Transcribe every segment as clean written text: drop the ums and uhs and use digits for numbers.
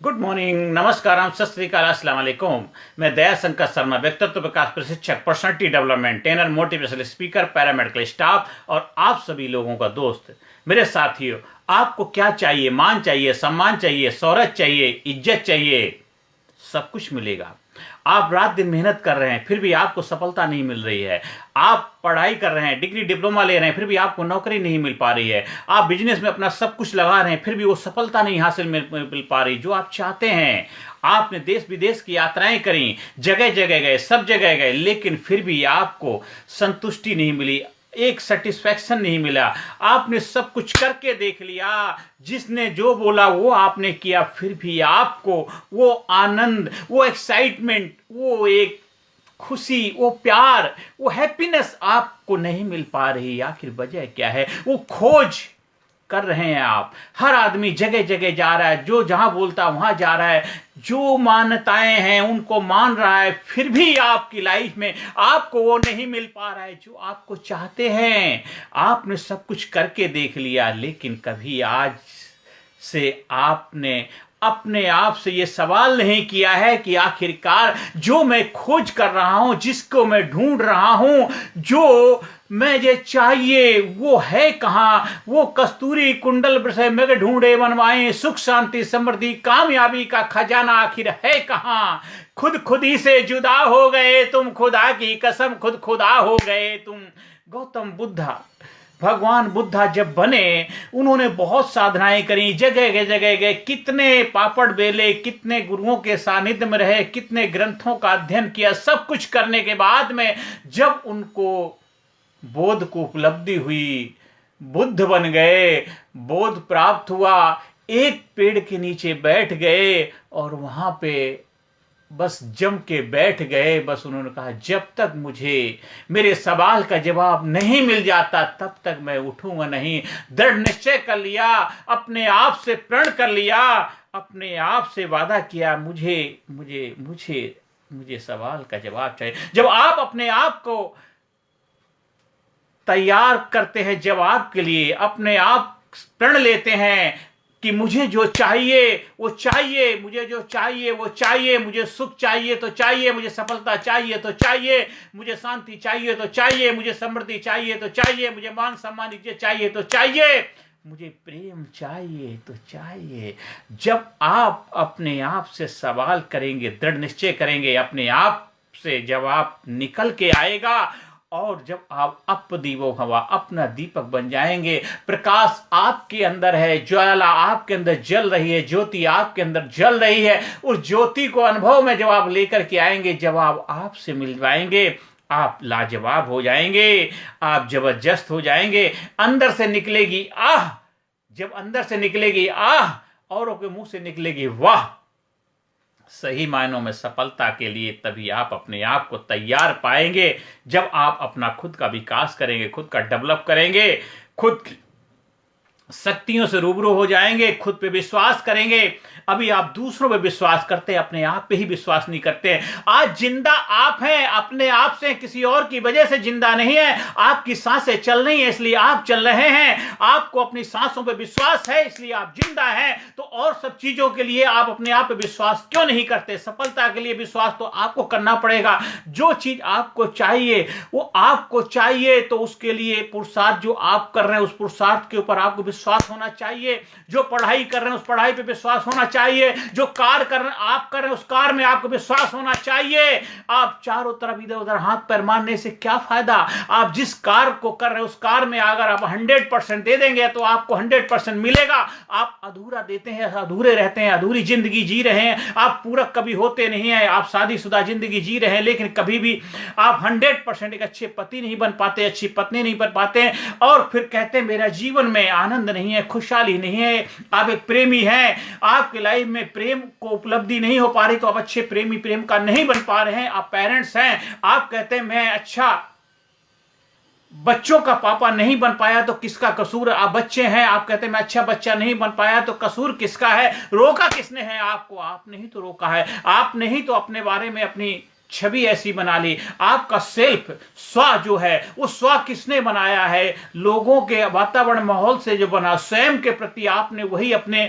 Good morning, नमस्कार, सत श्रीकाल, अस्सलाम वालेकुम। मैं दया शंकर शर्मा, व्यक्तित्व विकास प्रशिक्षक, personality development trainer, motivational speaker, paramedical staff और आप सभी लोगों का दोस्त। मेरे साथियों, आपको क्या चाहिए? मान चाहिए, सम्मान चाहिए, शोहरत चाहिए, इज्जत चाहिए, सब कुछ मिलेगा। आप रात दिन मेहनत कर रहे हैं, फिर भी आपको सफलता नहीं मिल रही है। आप पढ़ाई कर रहे हैं, डिग्री डिप्लोमा ले रहे हैं, फिर भी आपको नौकरी नहीं मिल पा रही है। आप बिजनेस में अपना सब कुछ लगा रहे हैं, फिर भी वो सफलता नहीं हासिल मिल पा रही जो आप चाहते हैं। आपने देश विदेश की यात्राएं करी, जगह जगह गए, सब जगह गए, लेकिन फिर भी आपको संतुष्टि नहीं मिली, एक सेटिस्फैक्शन नहीं मिला। आपने सब कुछ करके देख लिया, जिसने जो बोला वो आपने किया, फिर भी आपको वो आनंद, वो एक्साइटमेंट, वो एक खुशी, वो प्यार, वो हैप्पीनेस आपको नहीं मिल पा रही। आखिर वजह क्या है? वो खोज कर रहे हैं आप। हर आदमी जगह जगह जा रहा है, जो जहां बोलता वहां जा रहा है, जो मान्यताएं हैं उनको मान रहा है, फिर भी आपकी लाइफ में आपको वो नहीं मिल पा रहा है जो आपको चाहते हैं। आपने सब कुछ करके देख लिया, लेकिन कभी आज से आपने अपने आप से ये सवाल नहीं किया है कि आखिरकार जो मैं खोज कर रहा हूं, जिसको मैं ढूंढ रहा हूं, जो मुझे चाहिए, वो है कहां? वो कस्तूरी कुंडल से मैं ढूंढे बनवाए, सुख शांति समृद्धि कामयाबी का खजाना आखिर है कहां? खुद ही से जुदा हो गए तुम, खुदा की कसम खुदा हो गए तुम। गौतम बुद्धा, भगवान बुद्धा जब बने, उन्होंने बहुत साधनाएं करी, जगह जगह गए, कितने पापड़ बेले, कितने गुरुओं के सानिध्य में रहे, कितने ग्रंथों का अध्ययन किया। सब कुछ करने के बाद में जब उनको बोध को उपलब्धि हुई, बुद्ध बन गए, बोध प्राप्त हुआ, एक पेड़ के नीचे बैठ गए और वहां पे बस जम के बैठ गए। बस उन्होंने कहा, जब तक मुझे मेरे सवाल का जवाब नहीं मिल जाता तब तक मैं उठूंगा नहीं। दृढ़ निश्चय कर लिया, अपने आप से प्रण कर लिया, अपने आप से वादा किया, मुझे मुझे मुझे मुझे सवाल का जवाब चाहिए। जब आप अपने आप को तैयार करते हैं जवाब के लिए, अपने आप प्रण लेते हैं कि मुझे जो चाहिए वो चाहिए, मुझे जो चाहिए वो चाहिए, मुझे सुख चाहिए तो चाहिए, मुझे सफलता चाहिए तो चाहिए, मुझे शांति चाहिए तो चाहिए, मुझे समृद्धि चाहिए तो चाहिए, मुझे मान सम्मान इज्जत चाहिए तो चाहिए, मुझे प्रेम चाहिए तो चाहिए। जब आप अपने आप से सवाल करेंगे, दृढ़ निश्चय करेंगे, अपने आप से जवाब निकल के आएगा। और जब आप अपदीपो भवा, अपना दीपक बन जाएंगे, प्रकाश आपके अंदर है, ज्वाला आपके अंदर जल रही है, ज्योति आपके अंदर जल रही है। उस ज्योति को अनुभव में जब आप लेकर के आएंगे, जब आप आपसे मिल जाएंगे, आप लाजवाब हो जाएंगे, आप जबरदस्त हो जाएंगे। अंदर से निकलेगी आह, जब अंदर से निकलेगी आह, औरों के मुंह से निकलेगी वाह। सही मायनों में सफलता के लिए तभी आप अपने आप को तैयार पाएंगे, जब आप अपना खुद का विकास करेंगे, खुद का डेवलप करेंगे, खुद शक्तियों से रूबरू हो जाएंगे, खुद पे विश्वास करेंगे। अभी आप दूसरों पे विश्वास करते हैं, अपने आप पे ही विश्वास नहीं करते हैं। आज जिंदा आप हैं, अपने आप से, किसी और की वजह से जिंदा नहीं है। आपकी सांसें चल रही हैं इसलिए आप चल रहे हैं, आपको अपनी सांसों पे विश्वास है इसलिए आप जिंदा हैं। तो और सब चीजों के लिए आप अपने आप पे विश्वास क्यों नहीं करते? सफलता के लिए विश्वास तो आपको करना पड़ेगा। जो चीज आपको चाहिए वो आपको चाहिए, तो उसके लिए पुरुषार्थ जो आप कर रहे हैं, उस पुरुषार्थ के ऊपर आपको विश्वास होना चाहिए। जो पढ़ाई कर रहे हैं उस पढ़ाई पे विश्वास होना चाहिए। जो कार्य कर रहे हैं आप कर रहे हैं, उस कार्य में आपको विश्वास होना चाहिए। आप चारों तरफ इधर उधर हाथ पैर मारने से क्या फायदा? आप जिस कार्य को कर रहे हैं उस कार्य में अगर आप 100% दे देंगे तो आपको 100% मिलेगा। आप अधूरा देते हैं, अधूरे रहते हैं, अधूरी जिंदगी जी रहे हैं, आप पूरक कभी होते नहीं है। आप शादीशुदा जिंदगी जी रहे हैं, लेकिन कभी भी आप 100% एक अच्छे पति नहीं बन पाते, अच्छी पत्नी नहीं बन पाते हैं। और फिर कहते हैं मेरा जीवन में आनंद नहीं है, खुशहाली नहीं है। आप एक प्रेमी हैं, आपके लाइफ में प्रेम को उपलब्धि नहीं हो पा रही, तो आप अच्छे प्रेमी, प्रेम का नहीं बन पा रहे हैं। आप पेरेंट्स हैं, आप कहते हैं मैं अच्छा बच्चों का पापा नहीं बन पाया तो किसका कसूर? आप बच्चे हैं, आप कहते हैं मैं अच्छा बच्चा नहीं बन पाया तो कसूर किसका है? रोका किसने है आपको? आपने ही तो रोका है। आपने ही तो अपने बारे में अपनी छवि ऐसी बना ली। आपका सेल्फ, स्व जो है, वो स्व किसने बनाया है? लोगों के वातावरण, माहौल से जो बना। स्वयं के प्रति आपने वही अपने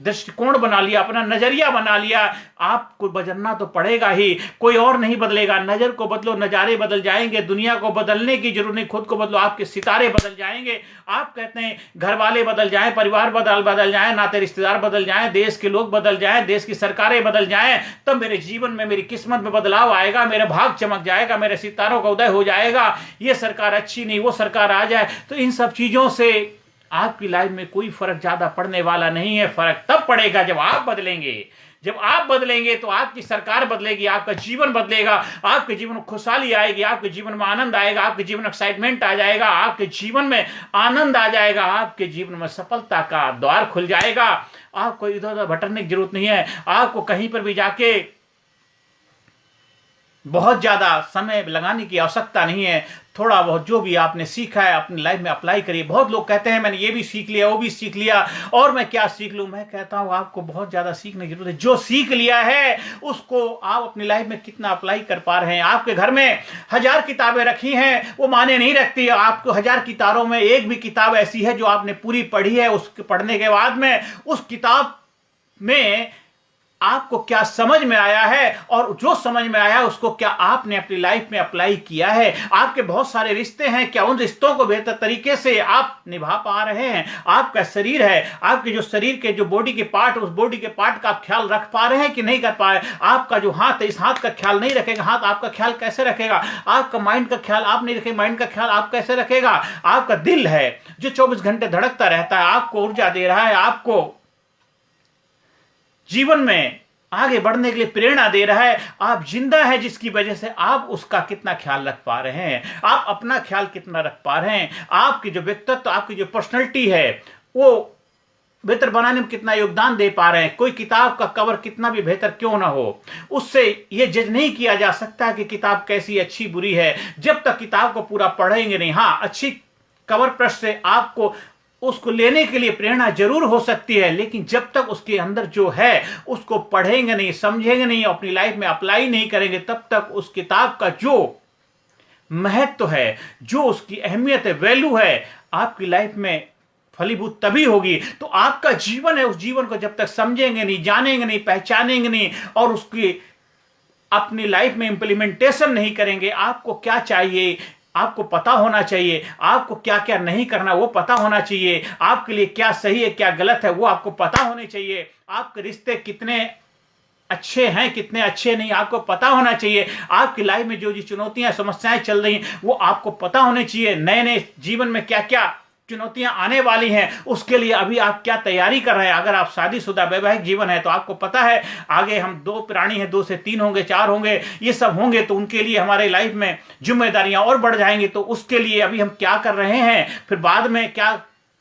दृष्टिकोण बना लिया, अपना नजरिया बना लिया, आपको बदलना तो पड़ेगा ही, कोई और नहीं बदलेगा। नजर को बदलो, नजारे बदल जाएंगे। दुनिया को बदलने की जरूरत नहीं, खुद को बदलो, आपके सितारे बदल जाएंगे। आप कहते हैं घर वाले बदल जाएं, परिवार बदल जाएं, नाते रिश्तेदार बदल जाएं, देश के लोग बदल जाएं, देश की सरकारें बदल जाएं, तब मेरे जीवन में, मेरी किस्मत में बदलाव आएगा, मेरा भाग चमक जाएगा, मेरे सितारों का उदय हो जाएगा। ये सरकार अच्छी नहीं, वो सरकार आ जाए। तो इन सब चीजों से आपकी लाइफ में कोई फर्क ज्यादा पड़ने वाला नहीं है। फर्क तब पड़ेगा जब आप बदलेंगे। जब आप बदलेंगे तो आपकी सरकार बदलेगी, आपका जीवन बदलेगा, आपके जीवन में खुशहाली आएगी, आपके जीवन में आनंद आएगा, आपके जीवन में एक्साइटमेंट आ जाएगा, आपके जीवन में आनंद आ जाएगा, आपके जीवन में सफलता का द्वार खुल जाएगा। आपको इधर उधर भटकने की जरूरत नहीं है। आपको कहीं पर भी जाके बहुत ज्यादा समय लगाने की आवश्यकता नहीं है। थोड़ा बहुत जो भी आपने सीखा है अपनी लाइफ में अप्लाई करिए। बहुत लोग कहते हैं मैंने ये भी सीख लिया, वो भी सीख लिया, और मैं क्या सीख लूं। मैं कहता हूं आपको बहुत ज्यादा सीखने की जरूरत है। जो सीख लिया है उसको आप अपनी लाइफ में कितना अप्लाई कर पा रहे हैं। आपके घर में 1000 किताबें रखी हैं, वो माने नहीं रखती। आपको 1000 किताबों में एक भी किताब ऐसी है जो आपने पूरी पढ़ी है। उसके पढ़ने के बाद में उस किताब में आपको क्या समझ में आया है, और जो समझ में आया उसको क्या आपने अपनी लाइफ में अप्लाई किया है। आपके बहुत सारे रिश्ते हैं, क्या उन रिश्तों को बेहतर तरीके से आप निभा पा रहे हैं। आपका शरीर है, आपके जो शरीर के जो बॉडी के पार्ट, उस बॉडी के पार्ट का आप ख्याल रख पा रहे हैं कि नहीं कर पा रहे। आपका जो हाथ है, इस हाथ का ख्याल नहीं रखेगा, हाथ आपका ख्याल कैसे रखेगा। आपका माइंड का ख्याल आप नहीं रखेगा, माइंड का ख्याल आप कैसे रखेगा। आपका दिल है जो 24 घंटे धड़कता रहता है, आपको ऊर्जा दे रहा है, आपको जीवन में आगे बढ़ने के लिए प्रेरणा दे रहा है। आप जिंदा है जिसकी वजह से आप उसका कितना ख्याल रख पा रहे हैं, आप अपना ख्याल कितना रख पा रहे हैं। आपकी जो व्यक्तित्व, आपकी जो पर्सनैलिटी है वो बेहतर बनाने में कितना योगदान दे पा रहे हैं। कोई किताब का कवर कितना भी बेहतर क्यों ना हो, उससे यह जज नहीं किया जा सकता कि किताब कैसी अच्छी बुरी है जब तक किताब को पूरा पढ़ेंगे नहीं। हाँ, अच्छी कवर पृष्ठ से आपको उसको लेने के लिए प्रेरणा जरूर हो सकती है, लेकिन जब तक उसके अंदर जो है उसको पढ़ेंगे नहीं, समझेंगे नहीं, अपनी लाइफ में अप्लाई नहीं करेंगे, तब तक उस किताब का जो महत्व है, जो उसकी अहमियत है, वैल्यू है, आपकी लाइफ में फलीभूत तभी होगी। तो आपका जीवन है, उस जीवन को जब तक समझेंगे नहीं, जानेंगे नहीं, पहचानेंगे नहीं, और उसकी अपनी लाइफ में इंप्लीमेंटेशन नहीं करेंगे। आपको क्या चाहिए आपको पता होना चाहिए, आपको क्या क्या नहीं करना वो पता होना चाहिए, आपके लिए क्या सही है क्या गलत है वो आपको पता होने चाहिए, आपके रिश्ते कितने अच्छे हैं कितने अच्छे नहीं आपको पता होना चाहिए, आपकी लाइफ में जो जो चुनौतियां समस्याएं चल रही हैं वो आपको पता होनी चाहिए। नए नए जीवन में क्या क्या चुनौतियां आने वाली हैं उसके लिए अभी आप क्या तैयारी कर रहे हैं। अगर आप शादीशुदा वैवाहिक जीवन है तो आपको पता है आगे हम 2 प्राणी हैं, 2 से 3 होंगे, 4 होंगे, ये सब होंगे, तो उनके लिए हमारे लाइफ में जिम्मेदारियां और बढ़ जाएंगी। तो उसके लिए अभी हम क्या कर रहे हैं, फिर बाद में क्या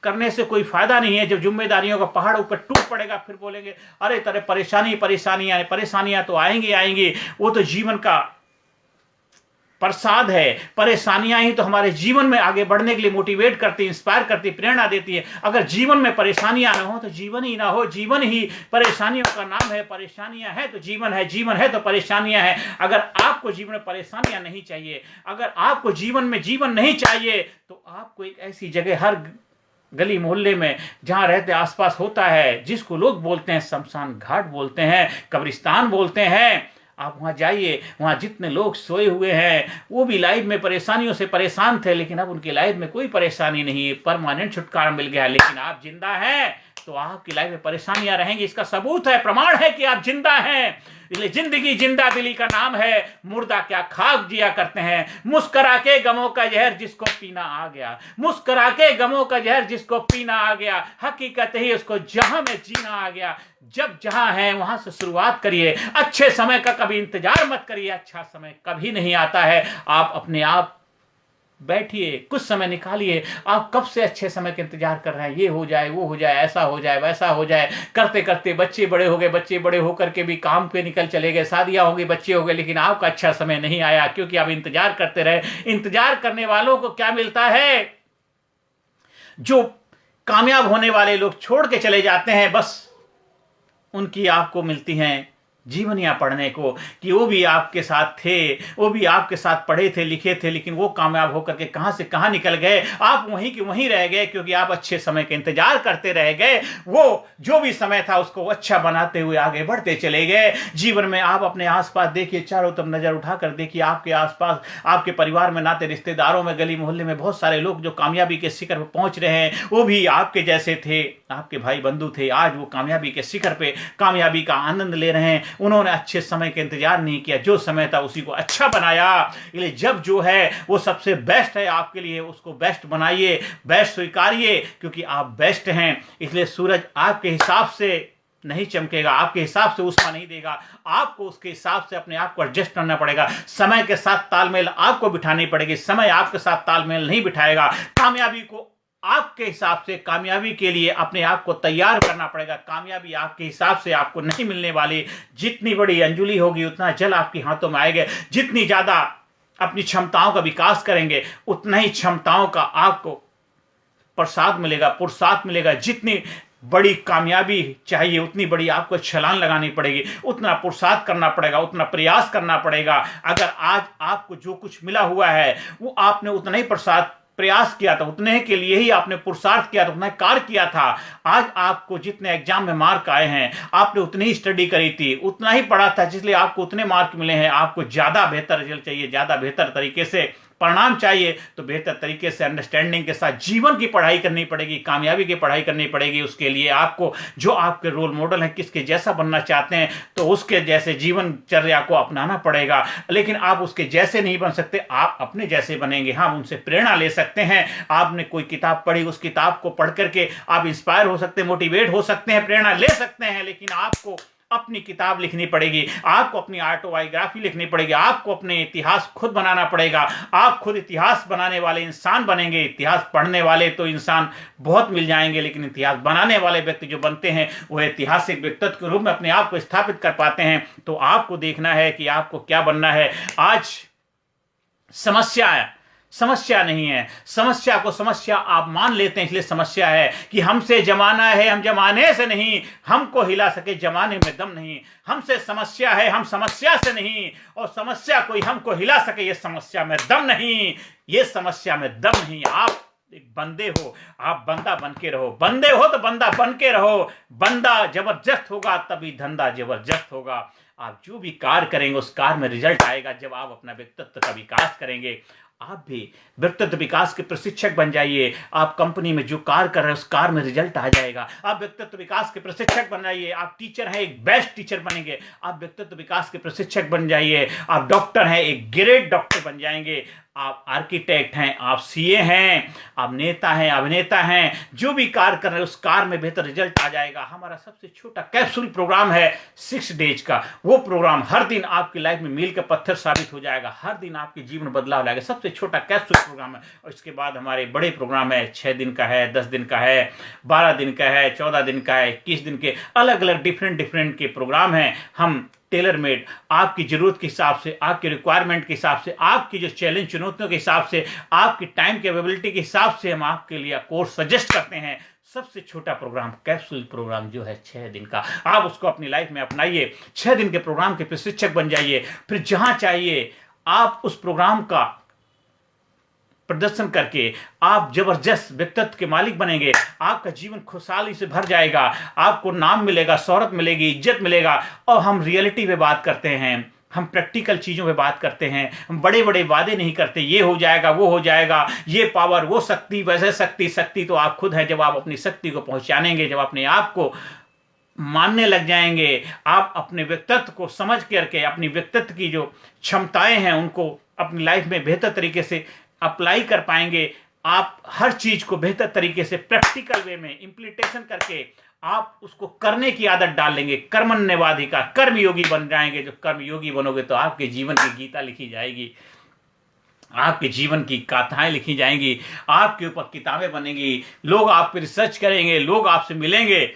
करने से कोई फायदा नहीं है। जब जिम्मेदारियों का पहाड़ ऊपर टूट पड़ेगा फिर बोलेंगे अरे तेरे परेशानियां तो आएंगी। वो तो जीवन का प्रसाद है। परेशानियां ही तो हमारे जीवन में आगे बढ़ने के लिए मोटिवेट करती, इंस्पायर करती, प्रेरणा देती है। अगर जीवन में परेशानियां ना हो तो जीवन ही ना हो। जीवन ही परेशानियों का नाम है। परेशानियां है तो जीवन है, जीवन है तो परेशानियां है। अगर आपको जीवन में परेशानियां नहीं चाहिए, अगर आपको जीवन में जीवन नहीं चाहिए, तो आपको एक ऐसी जगह हर गली मोहल्ले में जहां रहते आसपास होता है, जिसको लोग बोलते हैं शमशान घाट बोलते हैं, कब्रिस्तान बोलते हैं, आप वहां जाइए। वहां जितने लोग सोए हुए हैं वो भी लाइफ में परेशानियों से परेशान थे, लेकिन अब उनकी लाइफ में कोई परेशानी नहीं है, परमानेंट छुटकारा मिल गया। लेकिन आप जिंदा हैं तो आपकी लाइफ में परेशानियां रहेंगी। इसका सबूत है, प्रमाण है कि आप जिंदा हैं। इसलिए जिंदगी जिंदा दिली का नाम है। मुर्दा क्या खाक जिया करते हैं। मुस्करा के गमों का जहर जिसको पीना आ गया, मुस्करा के गमों का जहर जिसको पीना आ गया, हकीकत ही उसको जहां में जीना आ गया। जब जहां है वहां से शुरुआत करिए। अच्छे समय का कभी इंतजार मत करिए, अच्छा समय कभी नहीं आता है। आप अपने आप बैठिए, कुछ समय निकालिए। आप कब से अच्छे समय का इंतजार कर रहे हैं, ये हो जाए वो हो जाए, ऐसा हो जाए वैसा हो जाए, करते करते बच्चे बड़े हो गए, बच्चे बड़े होकर के भी काम पे निकल चले गए, शादियां हो गई, बच्चे हो गए, लेकिन आपका अच्छा समय नहीं आया क्योंकि आप इंतजार करते रहे। इंतजार करने वालों को क्या मिलता है, जो कामयाब होने वाले लोग छोड़ के चले जाते हैं, बस उनकी आपको मिलती हैं जीवनियाँ पढ़ने को कि वो भी आपके साथ थे, वो भी आपके साथ पढ़े थे, लिखे थे, लेकिन वो कामयाब होकर के कहाँ से कहाँ निकल गए। आप वहीं के वहीं रह गए क्योंकि आप अच्छे समय का इंतजार करते रह गए। वो जो भी समय था उसको अच्छा बनाते हुए आगे बढ़ते चले गए। जीवन में आप अपने आसपास देखिए, चारों तरफ नजर उठाकर देखिए, आपके आसपास, आपके परिवार में, नाते रिश्तेदारों में, गली मोहल्ले में बहुत सारे लोग जो कामयाबी के शिखर पर पहुंच रहे हैं, वो भी आपके जैसे थे, आपके भाई बंधु थे। आज वो कामयाबी के शिखर पे कामयाबी का आनंद ले रहे हैं। उन्होंने अच्छे समय का इंतजार नहीं किया, जो समय था उसी को अच्छा बनाया। इसलिए जब जो है वो सबसे बेस्ट है आपके लिए, उसको बेस्ट बनाइए, बेस्ट स्वीकारिए, क्योंकि आप बेस्ट हैं। इसलिए सूरज आपके हिसाब से नहीं चमकेगा, आपके हिसाब से ऊष्मा नहीं देगा। आपको उसके हिसाब से अपने आप को एडजस्ट करना पड़ेगा। समय के साथ तालमेल आपको बिठानी पड़ेगी, समय आपके साथ तालमेल नहीं बिठाएगा। कामयाबी को आपके हिसाब से, कामयाबी के लिए अपने आप को तैयार करना पड़ेगा। कामयाबी आपके हिसाब से आपको नहीं मिलने वाली। जितनी बड़ी अंजुली होगी उतना जल आपके हाथों में आएगा। जितनी ज्यादा अपनी क्षमताओं का विकास करेंगे उतना ही क्षमताओं का आपको प्रसाद मिलेगा, पुरुषार्थ मिलेगा। जितनी बड़ी कामयाबी चाहिए उतनी बड़ी आपको छलांग लगानी पड़ेगी, उतना पुरुषार्थ करना पड़ेगा, उतना प्रयास करना पड़ेगा। अगर आज आपको जो कुछ मिला हुआ है वो आपने उतना ही प्रयास किया था, उतने के लिए ही आपने पुरुषार्थ किया था, उतना कार्य किया था। आज आपको जितने एग्जाम में मार्क आए हैं, आपने उतनी ही स्टडी करी थी, उतना ही पढ़ा था, जिसलिए आपको उतने मार्क मिले हैं। आपको ज्यादा बेहतर रिजल्ट चाहिए, ज्यादा बेहतर तरीके से परिणाम चाहिए, तो बेहतर तरीके से अंडरस्टैंडिंग के साथ जीवन की पढ़ाई करनी पड़ेगी, कामयाबी की पढ़ाई करनी पड़ेगी। उसके लिए आपको जो आपके रोल मॉडल है, किसके जैसा बनना चाहते हैं, तो उसके जैसे जीवनचर्या को अपनाना पड़ेगा। लेकिन आप उसके जैसे नहीं बन सकते, आप अपने जैसे बनेंगे। हाँ, उनसे प्रेरणा ले सकते हैं। आपने कोई किताब पढ़ी, उस किताब को पढ़ करके आप इंस्पायर हो सकते हैं, मोटिवेट हो सकते हैं, प्रेरणा ले सकते हैं। लेकिन आपको अपनी किताब लिखनी पड़ेगी, आपको अपनी ऑटोबायोग्राफी लिखनी पड़ेगी, आपको अपने इतिहास खुद बनाना पड़ेगा। आप खुद इतिहास बनाने वाले इंसान बनेंगे। इतिहास पढ़ने वाले तो इंसान बहुत मिल जाएंगे, लेकिन इतिहास बनाने वाले व्यक्ति जो बनते हैं वो ऐतिहासिक व्यक्तित्व के रूप में अपने आप को स्थापित कर पाते हैं। तो आपको देखना है कि आपको क्या बनना है। आज समस्या नहीं है, समस्या को समस्या आप मान लेते हैं, इसलिए समस्या है कि हमसे जमाना है, हम जमाने से नहीं। हमको हिला सके जमाने में दम नहीं। हमसे समस्या है, हम समस्या से नहीं। और समस्या कोई हमको हिला सके, ये समस्या में दम नहीं, ये समस्या में दम नहीं। आप एक बंदे हो, आप बंदा बन के रहो। बंदे हो तो बंदा बन के रहो। बंदा जबरदस्त होगा तभी धंधा जबरदस्त होगा। आप जो भी कार्य करेंगे उस कार्य में रिजल्ट आएगा जब आप अपना व्यक्तित्व का विकास करेंगे। आप भी व्यक्तित्व विकास के प्रशिक्षक बन जाइए। आप कंपनी में जो कार्य कर रहे हैं उस कार्य में रिजल्ट आ जाएगा। आप व्यक्तित्व विकास के प्रशिक्षक बन जाइए। आप टीचर हैं, एक बेस्ट टीचर बनेंगे। आप व्यक्तित्व विकास के प्रशिक्षक बन जाइए। आप डॉक्टर हैं, एक ग्रेट डॉक्टर बन जाएंगे। आप आर्किटेक्ट हैं, आप सीए हैं, आप नेता हैं, अभिनेता हैं। जो भी कार्य कर रहे हैं उस कार्य में बेहतर रिजल्ट आ जाएगा। हमारा सबसे छोटा कैप्सूल प्रोग्राम है 6 डेज का। वो प्रोग्राम हर दिन आपकी लाइफ में मील का पत्थर साबित हो जाएगा। हर दिन आपके जीवन में बदलाव लाएगा। सबसे छोटा कैप्सूल प्रोग्राम है। और इसके बाद हमारे बड़े प्रोग्राम है, 6 दिन का है, 10 दिन का है, 12 दिन का है, 14 दिन का है, 21 दिन के, अलग अलग डिफरेंट के प्रोग्राम हैं। हम टेलर मेड आपकी जरूरत के हिसाब से, आपके रिक्वायरमेंट के हिसाब से, आपकी जो चैलेंज चुनौतियों के हिसाब से, आपकी टाइम कैपेबिलिटी के हिसाब से हम आपके लिए कोर्स सजेस्ट करते हैं। सबसे छोटा प्रोग्राम कैप्सूल प्रोग्राम जो है 6 दिन का, आप उसको अपनी लाइफ में अपनाइए। 6 दिन के प्रोग्राम के प्रशिक्षक बन जाइए। फिर जहां चाहिए आप उस प्रोग्राम का प्रदर्शन करके आप जबरदस्त व्यक्तित्व के मालिक बनेंगे। आपका जीवन खुशहाली से भर जाएगा। आपको नाम मिलेगा, शोहरत मिलेगी, इज्जत मिलेगा। और हम रियलिटी पे बात करते हैं, हम प्रैक्टिकल चीजों पे बात करते हैं। हम बड़े बड़े वादे नहीं करते, ये हो जाएगा, वो हो जाएगा, ये पावर, वो शक्ति, वैसे शक्ति तो आप खुद हैं। जब आप अपनी शक्ति को पहचानेंगे, जब अपने आप को मानने लग जाएंगे, आप अपने व्यक्तित्व को समझ करके अपनी व्यक्तित्व की जो क्षमताएं हैं उनको अपनी लाइफ में बेहतर तरीके से अप्लाई कर पाएंगे। आप हर चीज को बेहतर तरीके से प्रैक्टिकल वे में इंप्लीमेंटेशन करके आप उसको करने की आदत डाल लेंगे। कर्मण्यवाधिका, कर्मयोगी बन जाएंगे। जब कर्मयोगी बनोगे तो आपके जीवन की गीता लिखी जाएगी, आपके जीवन की गाथाएं लिखी जाएंगी, आपके ऊपर किताबें बनेंगी, लोग आप पर रिसर्च करेंगे, लोग आपसे मिलेंगे,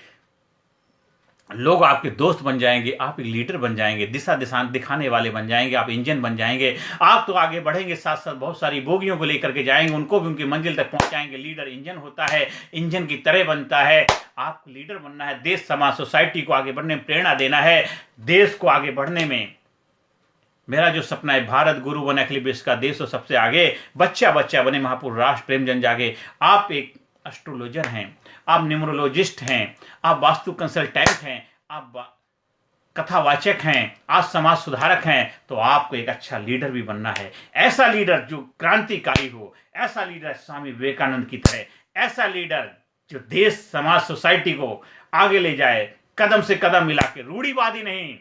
लोग आपके दोस्त बन जाएंगे, आप एक लीडर बन जाएंगे, दिशा दिखाने वाले बन जाएंगे, आप इंजन बन जाएंगे। आप तो आगे बढ़ेंगे, साथ साथ बहुत सारी बोगियों को लेकर के जाएंगे, उनको भी उनकी मंजिल तक पहुंचाएंगे। लीडर इंजन होता है, इंजन की तरह बनता है। आपको लीडर बनना है, देश समाज सोसाइटी को आगे बढ़ने में प्रेरणा देना है, देश को आगे बढ़ने में। मेरा जो सपना है, भारत गुरु बने, अखिल विश्व का देश हो सबसे आगे, बच्चा बच्चा बने, महापुरुष राष्ट्र प्रेम जन जागे। आप एक एस्ट्रोलॉजर हैं, आप न्यूमरोलॉजिस्ट हैं, आप वास्तु कंसल्टेंट हैं, आप कथावाचक हैं, आप समाज सुधारक हैं, तो आपको एक अच्छा लीडर भी बनना है। ऐसा लीडर जो क्रांतिकारी हो, ऐसा लीडर स्वामी विवेकानंद की तरह, ऐसा लीडर जो देश समाज सोसाइटी को आगे ले जाए, कदम से कदम मिला के, रूढ़िवादी नहीं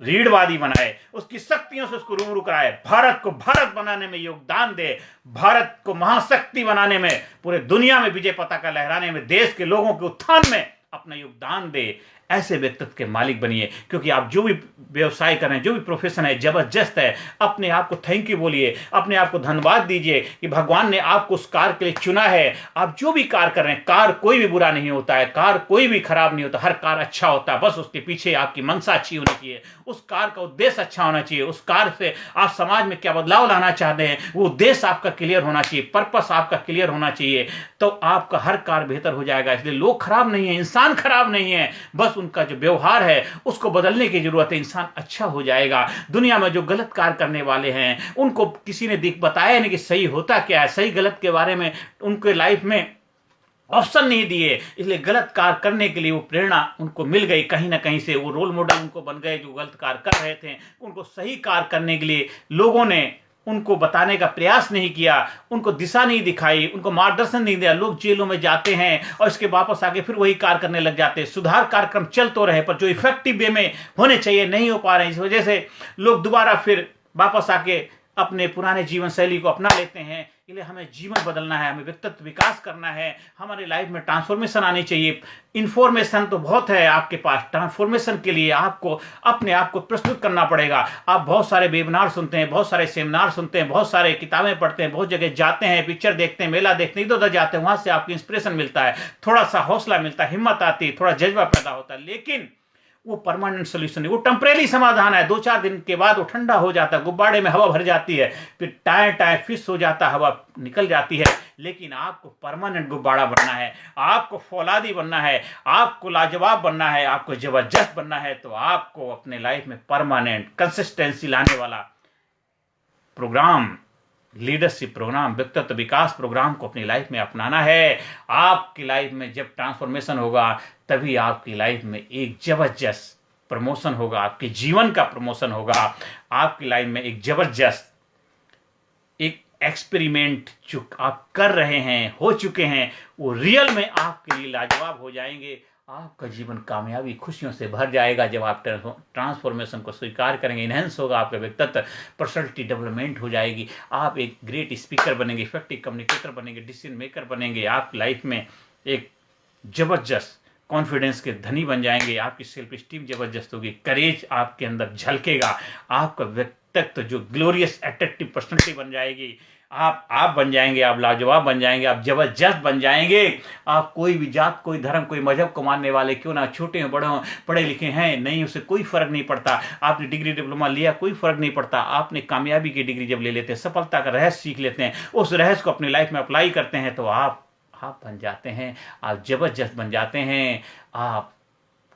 रीढ़वादी बनाए, उसकी शक्तियों से उसको रूबरू कराए, भारत को भारत बनाने में योगदान दे, भारत को महाशक्ति बनाने में, पूरे दुनिया में विजय पताका लहराने में, देश के लोगों के उत्थान में अपना योगदान दे। ऐसे व्यक्तित्व के मालिक बनिए, क्योंकि आप जो भी व्यवसाय कर रहे हैं, जो भी प्रोफेशन है, जबरदस्त है। अपने आप को थैंक यू बोलिए, अपने आप को धन्यवाद दीजिए कि भगवान ने आपको उस कार्य के लिए चुना है। आप जो भी कार्य कर रहे हैं, कार्य कोई भी बुरा नहीं होता है, कार्य कोई भी खराब नहीं होता, हर कार्य अच्छा होता है। बस उसके पीछे आपकी मंशा अच्छी होनी चाहिए, उस कार्य का उद्देश्य अच्छा होना चाहिए, उस कार्य से आप समाज में क्या बदलाव लाना चाहते हैं, वो उद्देश्य आपका क्लियर होना चाहिए, पर्पस आपका क्लियर होना चाहिए, तो आपका हर कार्य बेहतर हो जाएगा। इसलिए लोग खराब नहीं है, इंसान खराब नहीं है, बस उनका जो व्यवहार है उसको बदलने की जरूरत है, इंसान अच्छा हो जाएगा। दुनिया में जो गलत कार्य करने वाले हैं, उनको किसी ने बताया नहीं कि सही होता क्या है, सही गलत के बारे में उनके लाइफ में ऑप्शन नहीं दिए, इसलिए गलत कार्य करने के लिए वो प्रेरणा उनको मिल गई। कहीं ना कहीं से वो रोल मॉडल उनको बन गए, जो गलत कार्य कर रहे थे उनको सही कार्य करने के लिए लोगों ने उनको बताने का प्रयास नहीं किया, उनको दिशा नहीं दिखाई, उनको मार्गदर्शन नहीं दिया। लोग जेलों में जाते हैं और इसके वापस आके फिर वही कार्य करने लग जाते हैं। सुधार कार्यक्रम चल तो रहे, पर जो इफेक्टिव वे में होने चाहिए नहीं हो पा रहे हैं। इस वजह से लोग दोबारा फिर वापस आके अपने पुराने जीवन शैली को अपना लेते हैं। इसलिए हमें जीवन बदलना है, हमें व्यक्तित्व विकास करना है, हमारे लाइफ में ट्रांसफॉर्मेशन आनी चाहिए। इन्फॉर्मेशन तो बहुत है आपके पास, ट्रांसफॉर्मेशन के लिए आपको अपने आप को प्रस्तुत करना पड़ेगा। आप बहुत सारे वेबिनार सुनते हैं, बहुत सारे सेमिनार सुनते हैं, बहुत सारे किताबें पढ़ते हैं, बहुत जगह जाते हैं, पिक्चर देखते हैं, मेला देखते हैं, इधर उधर जाते हैं, वहां से आपको इंस्पिरेशन मिलता है, थोड़ा सा हौसला मिलता है, हिम्मत आती है, थोड़ा जज्बा पैदा होता है। लेकिन वो परमानेंट सोल्यूशन है, वो टेम्परेरी समाधान है। 2-4 दिन के बाद वो ठंडा हो जाता है, गुब्बारे में हवा भर जाती है, फिर टाए टाए फिश हो जाता है, हवा निकल जाती है। लेकिन आपको परमानेंट गुब्बारा बनना है, आपको फौलादी बनना है, आपको लाजवाब बनना है, आपको जबरदस्त बनना है, तो आपको अपने लाइफ में परमानेंट कंसिस्टेंसी लाने वाला प्रोग्राम, लीडरशिप प्रोग्राम, व्यक्तित्व विकास प्रोग्राम को अपनी लाइफ में अपनाना है। आपकी लाइफ में जब ट्रांसफॉर्मेशन होगा, तभी आपकी लाइफ में एक जबरदस्त प्रमोशन होगा, आपके जीवन का प्रमोशन होगा। आपकी लाइफ में एक जबरदस्त एक एक्सपेरिमेंट जो आप कर रहे हैं, हो चुके हैं, वो रियल में आपके लिए लाजवाब हो जाएंगे। आपका जीवन कामयाबी खुशियों से भर जाएगा जब आप ट्रांसफॉर्मेशन को स्वीकार करेंगे। इनहेंस होगा आपका व्यक्तित्व, पर्सनैलिटी डेवलपमेंट हो जाएगी, आप एक ग्रेट स्पीकर बनेंगे, इफेक्टिव कम्युनिकेटर बनेंगे, डिसीजन मेकर बनेंगे, आप लाइफ में एक जबरदस्त कॉन्फिडेंस के धनी बन जाएंगे, आपकी सेल्फ स्टीम जबरदस्त होगी, करेज आपके अंदर झलकेगा, आपका व्यक्तित्व जो ग्लोरियस अट्रैक्टिव पर्सनैलिटी बन जाएगी, आप बन जाएंगे, आप लाजवाब बन जाएंगे, आप जबरदस्त बन जाएंगे। आप कोई भी जात, कोई धर्म, कोई मजहब को मानने वाले क्यों ना, छोटे हो बड़े हो, पढ़े लिखे हैं नहीं, उससे कोई फर्क नहीं पड़ता। आपने डिग्री डिप्लोमा लिया, कोई फर्क नहीं पड़ता। आपने कामयाबी की डिग्री जब ले लेते हैं, सफलता का रहस्य सीख लेते हैं, उस रहस्य को अपनी लाइफ में अप्लाई करते हैं, तो आप बन जाते हैं, आप जबरदस्त बन जाते हैं, आप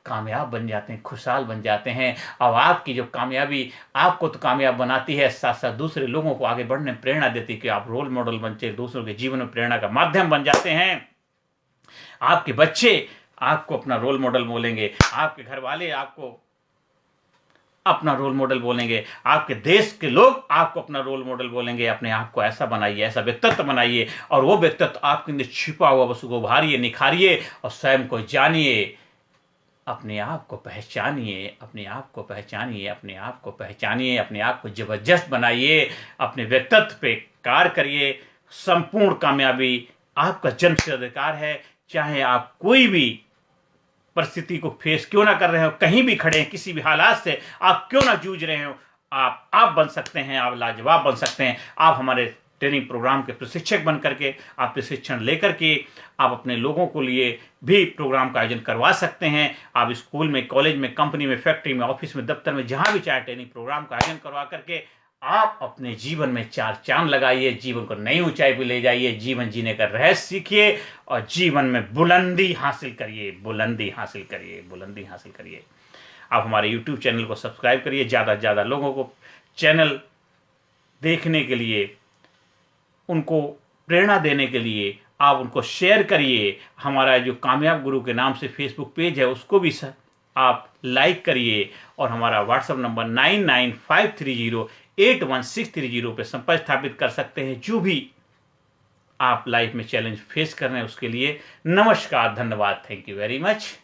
कामयाब बन जाते हैं, खुशहाल बन जाते हैं। अब आपकी जो कामयाबी आपको तो कामयाब बनाती है, साथ साथ दूसरे लोगों को आगे बढ़ने में प्रेरणा देती है कि आप रोल मॉडल बनते, दूसरों के जीवन में प्रेरणा का माध्यम बन जाते हैं। आपके बच्चे आपको अपना रोल मॉडल बोलेंगे, आपके घर वाले आपको अपना रोल मॉडल बोलेंगे, आपके देश के लोग आपको अपना रोल मॉडल बोलेंगे। अपने आप को ऐसा बनाइए, ऐसा व्यक्तित्व बनाइए, और वो व्यक्तित्व आपके अंदर छिपा हुआ बस को उभारिए, निखारिए और स्वयं को जानिए। अपने आप को पहचानिए, अपने आप को पहचानिए, अपने आप को पहचानिए, अपने आप को जबरदस्त बनाइए, अपने व्यक्तित्व पे कार्य करिए। संपूर्ण कामयाबी आपका जन्मसिद्ध अधिकार है। चाहे आप कोई भी परिस्थिति को फेस क्यों ना कर रहे हो, कहीं भी खड़े हैं, किसी भी हालात से आप क्यों ना जूझ रहे हो, आप बन सकते हैं, आप लाजवाब बन सकते हैं। आप हमारे ट्रेनिंग प्रोग्राम के प्रशिक्षक बन करके आप प्रशिक्षण लेकर के आप अपने लोगों को लिए भी प्रोग्राम का आयोजन करवा सकते हैं। आप स्कूल में, कॉलेज में, कंपनी में, फैक्ट्री में, ऑफिस में, दफ्तर में, जहां भी चाहे ट्रेनिंग प्रोग्राम का आयोजन करवा करके आप अपने जीवन में 4 चांद लगाइए, जीवन को नई ऊंचाई पर ले जाइए, जीवन जीने का रहस्य सीखिए और जीवन में बुलंदी हासिल करिए, बुलंदी हासिल करिए, बुलंदी हासिल करिए। आप हमारे YouTube चैनल को सब्सक्राइब करिए, ज़्यादा से ज़्यादा लोगों को चैनल देखने के लिए, उनको प्रेरणा देने के लिए आप उनको शेयर करिए। हमारा जो कामयाब गुरु के नाम से फेसबुक पेज है उसको भी आप लाइक करिए और हमारा व्हाट्सएप नंबर 9953081630 पे संपर्क स्थापित कर सकते हैं। जो भी आप लाइफ में चैलेंज फेस कर रहे हैं उसके लिए नमस्कार, धन्यवाद, थैंक यू वेरी मच।